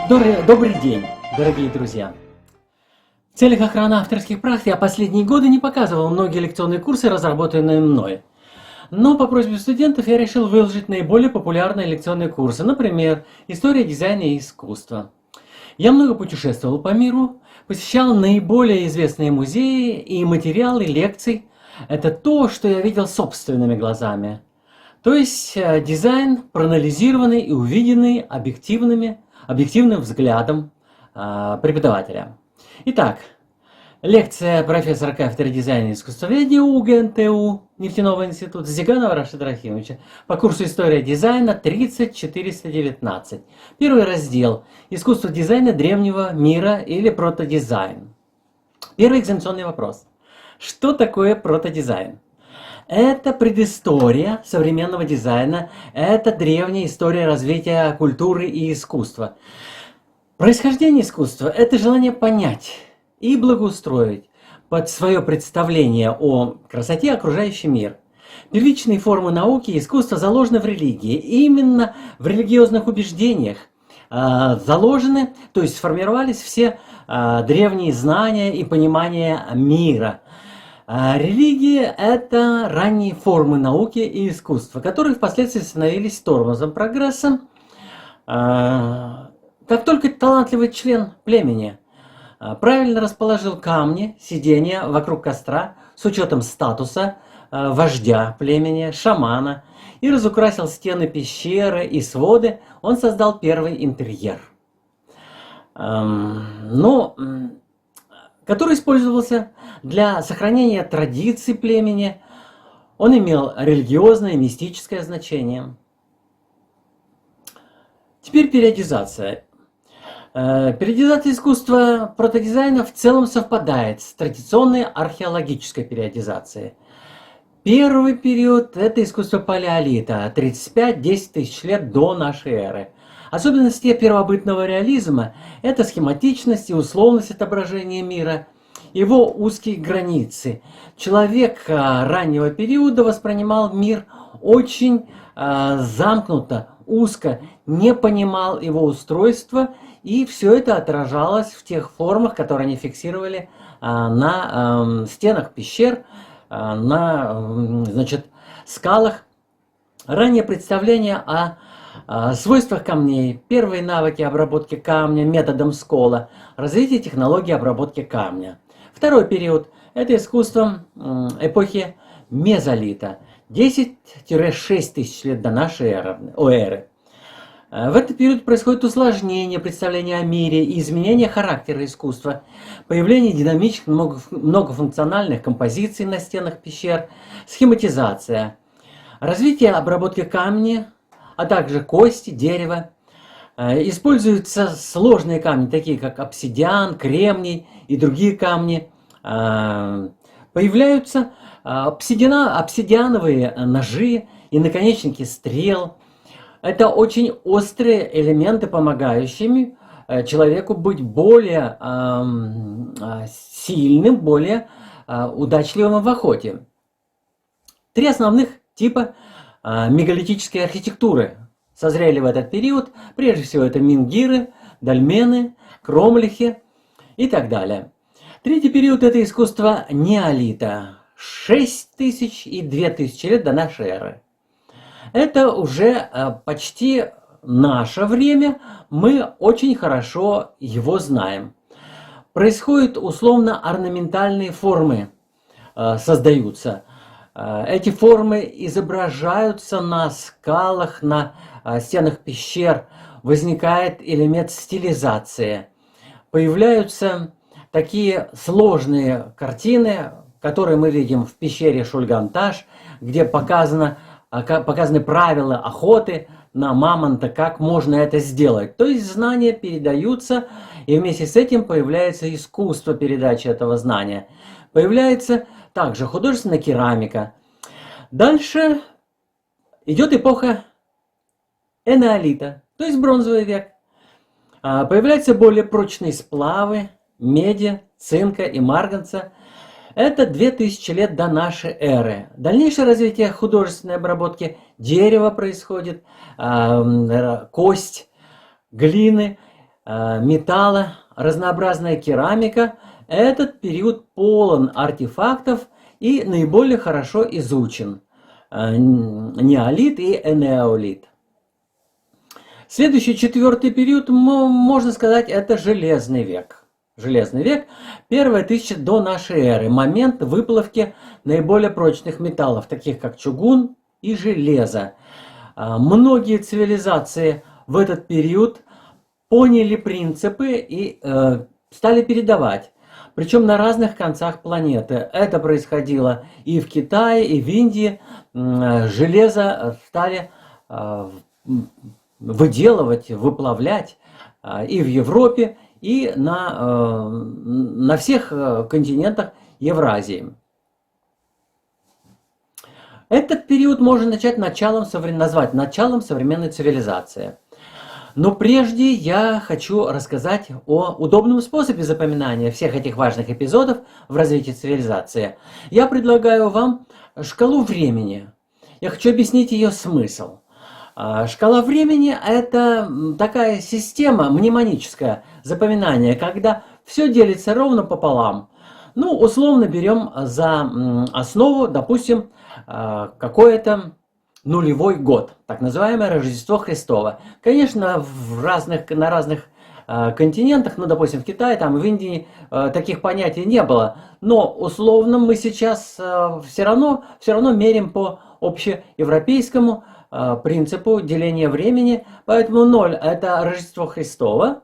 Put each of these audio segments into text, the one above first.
Добрый день, дорогие друзья! В целях охраны авторских прав я последние годы не показывал многие лекционные курсы, разработанные мной. Но по просьбе студентов я решил выложить наиболее популярные лекционные курсы, например, «История дизайна и искусства». Я много путешествовал по миру, посещал наиболее известные музеи и материалы лекций. Это то, что я видел собственными глазами. То есть дизайн, проанализированный и увиденный объективным взглядом преподавателя. Итак, лекция профессора кафедры дизайна и искусствоведения УГНТУ Нефтяного института Зиганова Рашида Рахимовича по курсу «История дизайна» 30419. Первый раздел «Искусство дизайна древнего мира» или протодизайн. Первый экзаменационный вопрос. Что такое протодизайн? Это предыстория современного дизайна, это древняя история развития культуры и искусства. Происхождение искусства – это желание понять и благоустроить под свое представление о красоте окружающий мир. Первичные формы науки и искусства заложены в религии. И именно в религиозных убеждениях заложены, то есть сформировались все древние знания и понимание мира. Религия – это ранние формы науки и искусства, которые впоследствии становились тормозом прогресса. Как только талантливый член племени правильно расположил камни, сиденья вокруг костра с учетом статуса вождя племени, шамана, и разукрасил стены пещеры и своды, он создал первый интерьер, который использовался для сохранения традиций племени. Он имел религиозное и мистическое значение. Теперь периодизация. Периодизация искусства протодизайна в целом совпадает с традиционной археологической периодизацией. Первый период – это искусство палеолита, 35-10 тысяч лет до нашей эры. Особенности первобытного реализма – это схематичность и условность отображения мира, его узкие границы. Человек раннего периода воспринимал мир очень замкнуто, узко, не понимал его устройства, и все это отражалось в тех формах, которые они фиксировали на стенах пещер, на скалах. Раннее представление о свойствах камней, первые навыки обработки камня методом скола, развитие технологий обработки камня. Второй период – это искусство эпохи мезолита, 10-6 тысяч лет до нашей эры. В этот период происходит усложнение представления о мире и изменение характера искусства, появление динамичных многофункциональных композиций на стенах пещер, схематизация, развитие обработки камня, а также кости, дерево. Используются сложные камни, такие как обсидиан, кремний и другие камни. Появляются обсидиановые ножи и наконечники стрел. Это очень острые элементы, помогающими человеку быть более сильным, более удачливым в охоте. Три основных типа мегалитической архитектуры созрели в этот период. Прежде всего это мингиры, дольмены, кромлихи и так далее. Третий период – это искусство неолита, 6000 и 2000 лет до нашей эры. Это уже почти наше время, мы очень хорошо его знаем. Происходят условно-орнаментальные формы, создаются. Эти формы изображаются на скалах, на стенах пещер, возникает элемент стилизации. Появляются такие сложные картины, которые мы видим в пещере Шульган-Таш, где показаны правила охоты на мамонта, как можно это сделать. То есть знания передаются, и вместе с этим появляется искусство передачи этого знания. Появляется также художественная керамика. Дальше идет эпоха энеолита, то есть бронзовый век. Появляются более прочные сплавы меди, цинка и марганца. Это 2000 лет до нашей эры. Дальнейшее развитие художественной обработки дерева происходит, кость, глины, металла, разнообразная керамика. Этот период полон артефактов и наиболее хорошо изучен. Неолит и энеолит. Следующий четвертый период, можно сказать, это Железный век. Железный век, первая тысяча до нашей эры, момент выплавки наиболее прочных металлов, таких как чугун и железо. Многие цивилизации в этот период поняли принципы и стали передавать. Причем на разных концах планеты. Это происходило и в Китае, и в Индии. Железо стали выделывать, выплавлять и в Европе, и на всех континентах Евразии. Этот период можно назвать началом современной цивилизации. Но прежде я хочу рассказать о удобном способе запоминания всех этих важных эпизодов в развитии цивилизации. Я предлагаю вам шкалу времени. Я хочу объяснить ее смысл. Шкала времени – это такая система мнемоническое запоминание, когда все делится ровно пополам. Ну, условно берем за основу, допустим, какое-то нулевой год, так называемое Рождество Христово. Конечно, на разных континентах, ну, допустим, в Китае, там, в Индии таких понятий не было, но условно мы сейчас все равно меряем по общеевропейскому принципу деления времени, поэтому 0 – это Рождество Христово,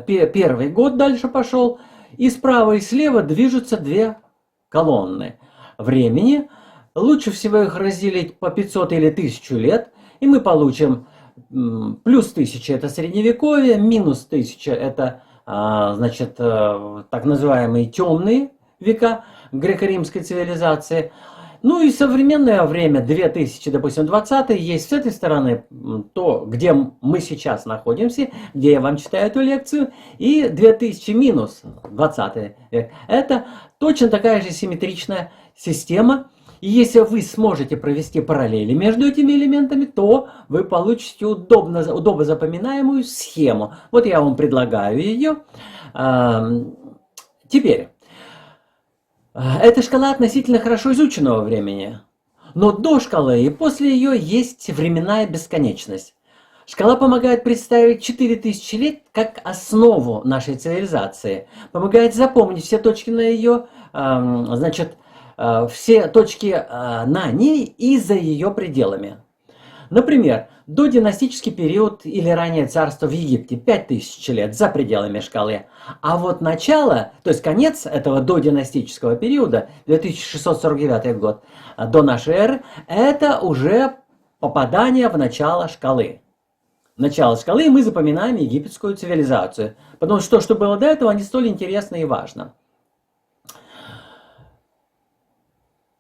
первый год дальше пошел, и справа и слева движутся две колонны времени. Лучше всего их разделить по 500 или 1000 лет, и мы получим плюс 1000 – это средневековье, минус 1000 – это, значит, так называемые темные века греко-римской цивилизации. Ну и современное время, 2000, допустим, 20 есть с этой стороны, то, где мы сейчас находимся, где я вам читаю эту лекцию, и 2000 минус 20 век. Это точно такая же симметричная система. И если вы сможете провести параллели между этими элементами, то вы получите удобно запоминаемую схему. Вот я вам предлагаю ее. Теперь, эта шкала относительно хорошо изученного времени. Но до шкалы и после ее есть временная бесконечность. Шкала помогает представить 4000 лет как основу нашей цивилизации. Помогает запомнить все точки на ее, значит, все точки на ней и за ее пределами. Например, додинастический период или раннее царство в Египте 5000 лет за пределами шкалы. А вот начало, то есть конец этого додинастического периода, 2649 год до нашей эры, это уже попадание в начало шкалы. Начало шкалы, и мы запоминаем египетскую цивилизацию. Потому что то, что было до этого, не столь интересно и важно.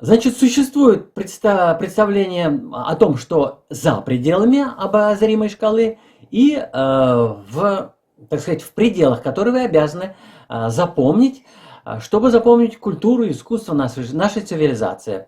Значит, существует представление о том, что за пределами обозримой шкалы и так сказать, в пределах, которые вы обязаны запомнить, чтобы запомнить культуру и искусство нашей цивилизации.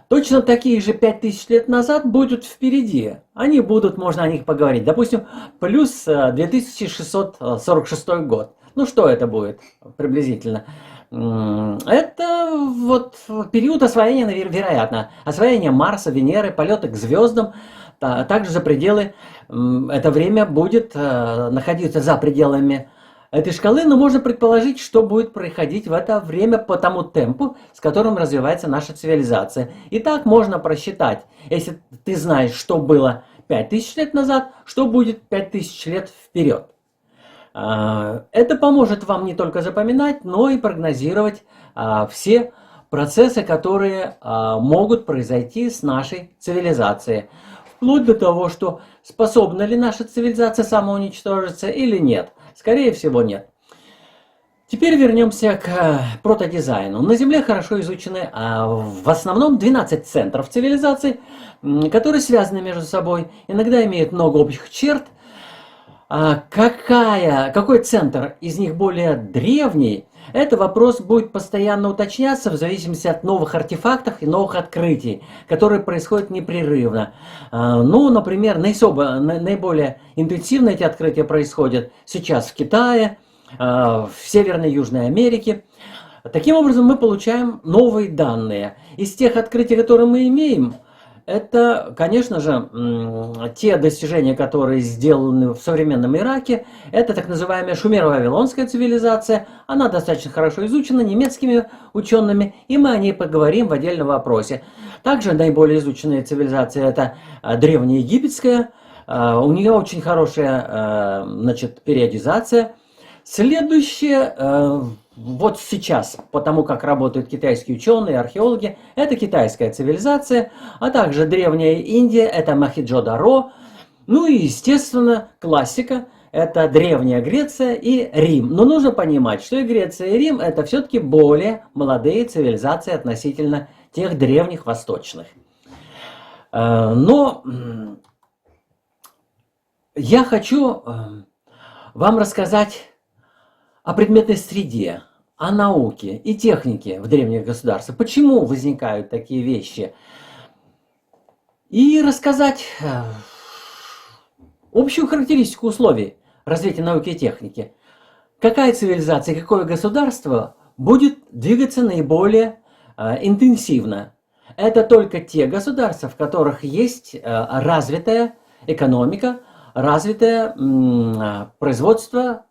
Точно такие же 5000 лет назад будут впереди. Они будут, можно о них поговорить. Допустим, плюс 2646 год. Ну, что это будет приблизительно? Это вот период освоения, вероятно, освоение Марса, Венеры, полета к звездам. Также за пределы, это время будет находиться за пределами этой шкалы, но можно предположить, что будет происходить в это время по тому темпу, с которым развивается наша цивилизация. И так можно просчитать, если ты знаешь, что было 5000 лет назад, что будет 5000 лет вперед. Это поможет вам не только запоминать, но и прогнозировать все процессы, которые могут произойти с нашей цивилизацией. Вплоть до того, что способна ли наша цивилизация самоуничтожиться или нет. Скорее всего, нет. Теперь вернемся к протодизайну. На Земле хорошо изучены в основном 12 центров цивилизации, которые связаны между собой, иногда имеют много общих черт. Какой центр из них более древний, это вопрос будет постоянно уточняться в зависимости от новых артефактов и новых открытий, которые происходят непрерывно. Ну, например, наиболее интенсивно эти открытия происходят сейчас в Китае, в Северной и Южной Америке. Таким образом, мы получаем новые данные. Из тех открытий, которые мы имеем, это, конечно же, те достижения, которые сделаны в современном Ираке. Это так называемая шумеро-вавилонская цивилизация. Она достаточно хорошо изучена немецкими учеными, и мы о ней поговорим в отдельном вопросе. Также наиболее изученная цивилизация – это древнеегипетская. У нее очень хорошая, значит, периодизация. Следующее, вот сейчас, потому как работают китайские ученые, археологи, это китайская цивилизация, а также древняя Индия, это Мохенджо-Даро. Ну и, естественно, классика, это древняя Греция и Рим. Но нужно понимать, что и Греция, и Рим – это все-таки более молодые цивилизации относительно тех древних восточных. Но я хочу вам рассказать о предметной среде, о науке и технике в древних государствах. Почему возникают такие вещи? И рассказать общую характеристику условий развития науки и техники. Какая цивилизация, какое государство будет двигаться наиболее интенсивно? Это только те государства, в которых есть развитая экономика, развитое производство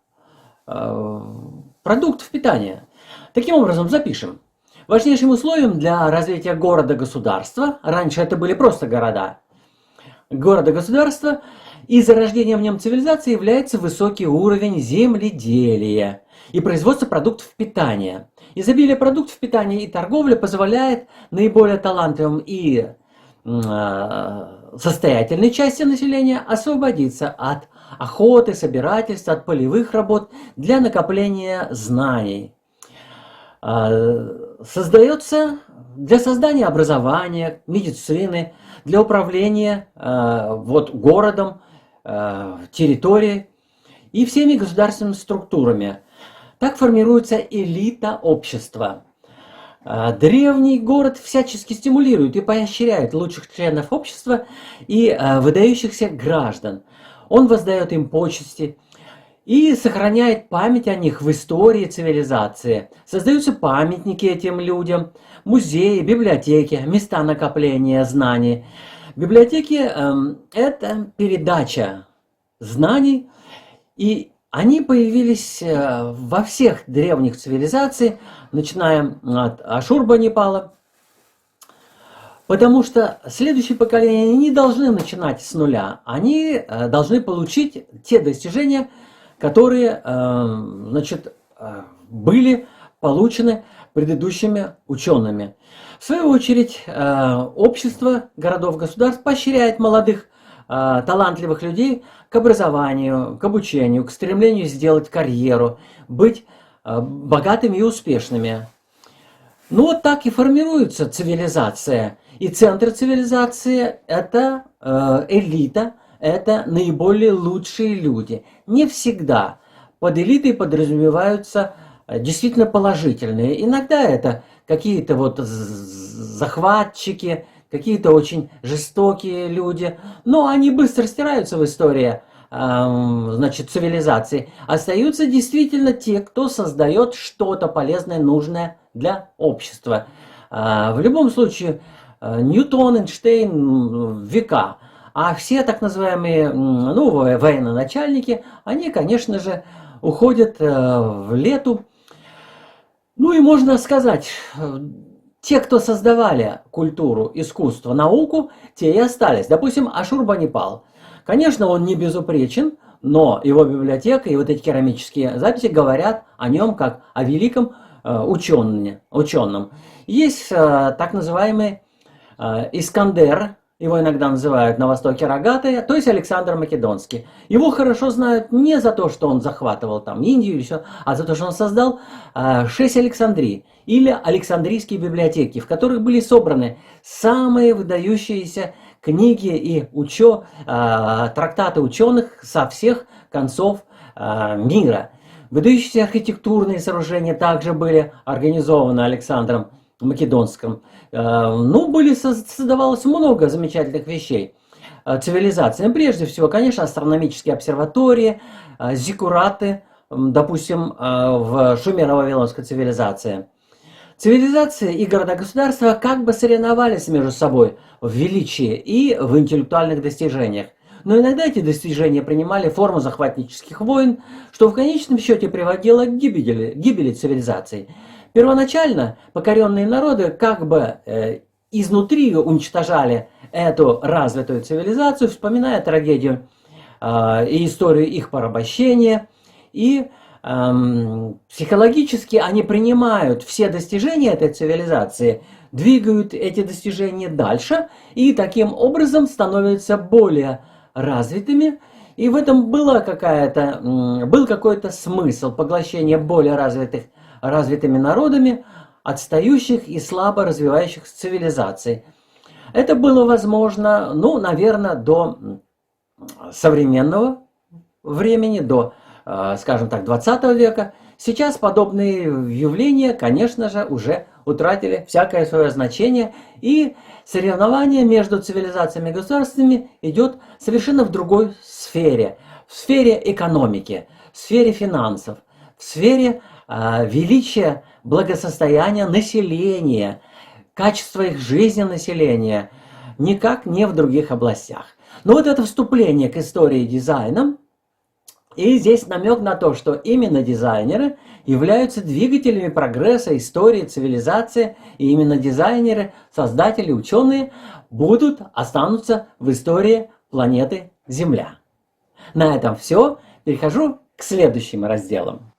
продуктов питания. Таким образом, запишем. Важнейшим условием для развития города-государства, раньше это были просто города-государства, и зарождением в нем цивилизации является высокий уровень земледелия и производства продуктов питания. Изобилие продуктов питания и торговля позволяет наиболее талантливым и состоятельной части населения освободиться от охоты, собирательства, от полевых работ для накопления знаний. Создается для создания образования, медицины, для управления городом, территорией и всеми государственными структурами. Так формируется элита общества. Древний город всячески стимулирует и поощряет лучших членов общества и выдающихся граждан. Он воздает им почести и сохраняет память о них в истории цивилизации. Создаются памятники этим людям, музеи, библиотеки, места накопления знаний. Библиотеки – это передача знаний, и они появились во всех древних цивилизациях, начиная от Ашурбанипала, потому что следующие поколения не должны начинать с нуля, они должны получить те достижения, которые были получены предыдущими учеными. В свою очередь, общество городов-государств поощряет молодых талантливых людей к образованию, к обучению, к стремлению сделать карьеру, быть богатыми и успешными. Ну вот так и формируется цивилизация. И центр цивилизации – это элита, это наиболее лучшие люди. Не всегда под элитой подразумеваются действительно положительные. Иногда это какие-то вот захватчики, какие-то очень жестокие люди, но они быстро стираются в истории цивилизации. Остаются действительно те, кто создает что-то полезное, нужное для общества. В любом случае, Ньютон, Эйнштейн – века. А все так называемые военачальники, они, конечно же, уходят в лету. Ну и можно сказать, те, кто создавали культуру, искусство, науку, те и остались. Допустим, Ашурбанипал. Конечно, он не безупречен, но его библиотека и вот эти керамические записи говорят о нем как о великом ученом. Есть так называемый Искандер, его иногда называют на востоке рогатый, то есть Александр Македонский. Его хорошо знают не за то, что он захватывал там Индию или все, а за то, что он создал 6 Александрий или Александрийские библиотеки, в которых были собраны самые выдающиеся книги и трактаты ученых со всех концов мира. Выдающиеся архитектурные сооружения также были организованы Александром Македонским. Создавалось много замечательных вещей. Цивилизации. Прежде всего, конечно, астрономические обсерватории, зиккураты, допустим, в шумеро-вавилонской цивилизации. Цивилизации и города-государства как бы соревновались между собой в величии и в интеллектуальных достижениях. Но иногда эти достижения принимали форму захватнических войн, что в конечном счете приводило к гибели цивилизаций. Первоначально покоренные народы как бы изнутри уничтожали эту развитую цивилизацию, вспоминая трагедию и историю их порабощения. И психологически они принимают все достижения этой цивилизации, двигают эти достижения дальше и таким образом становятся более развитыми. И в этом был какой-то смысл поглощения более развитыми народами отстающих и слабо развивающихся цивилизаций. Это было возможно, наверное, до современного времени, до, скажем так, 20 века. Сейчас подобные явления, конечно же, уже утратили всякое свое значение, и соревнование между цивилизациями и государствами идет совершенно в другой сфере. В сфере экономики, в сфере финансов, в сфере величия благосостояния населения, качества их жизни населения, никак не в других областях. Но вот это вступление к истории дизайна, и здесь намек на то, что именно дизайнеры являются двигателями прогресса истории, цивилизации, и именно дизайнеры, создатели, ученые останутся в истории планеты Земля. На этом все. Перехожу к следующим разделам.